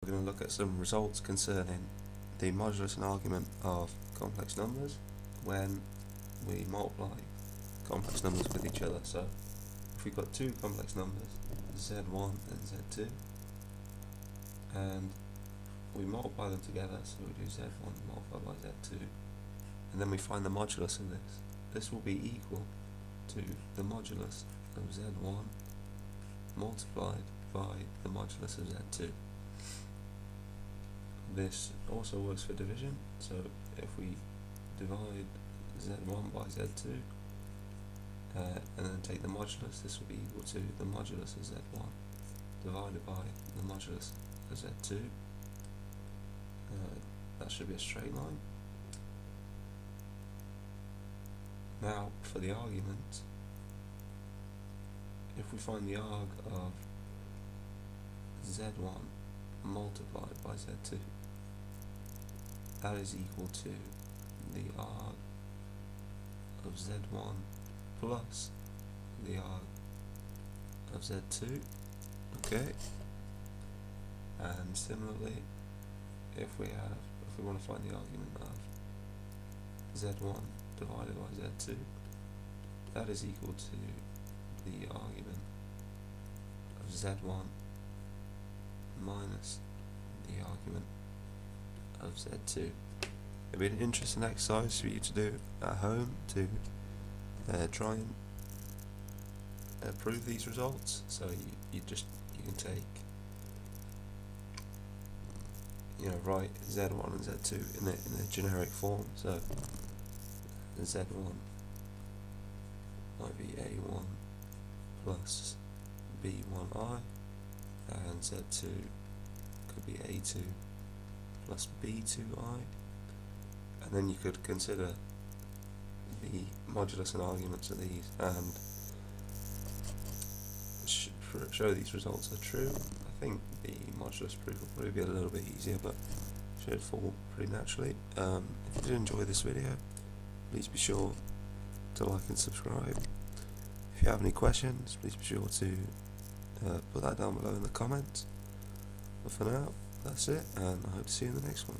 we're going to look at some results concerning the modulus and argument of complex numbers when we multiply complex numbers with each other. So if we've got two complex numbers, z1 and z2, and we multiply them together, so we do z1 multiplied by z2, and then we find the modulus of this. This will be equal to the modulus of z1 multiplied by the modulus of z2. This also works for division, so if we divide z1 by z2 and then take the modulus, this will be equal to the modulus of z1 divided by the modulus of z2. That should be a straight line. Now for the argument, if we find the arg of z1 multiplied by z2, that is equal to the arg of z1 plus the arg of z2. Okay, and similarly, if we want to find the argument of z1 divided by z2, that is equal to the argument of z1 minus the argument of z2. It'll be an interesting exercise for you to do at home to try and prove these results. So you can take, write z1 and z2 in a generic form. So z1 might be a1 plus b1i, and z2 could be a2 plus b2i, and then you could consider the modulus and arguments of these and show these results are true. I think the modulus proof will probably be a little bit easier, but should fall pretty naturally. If you did enjoy this video, please be sure to like and subscribe. If you have any questions, please be sure to put that down below in the comments. But for now, that's it, and I hope to see you in the next one.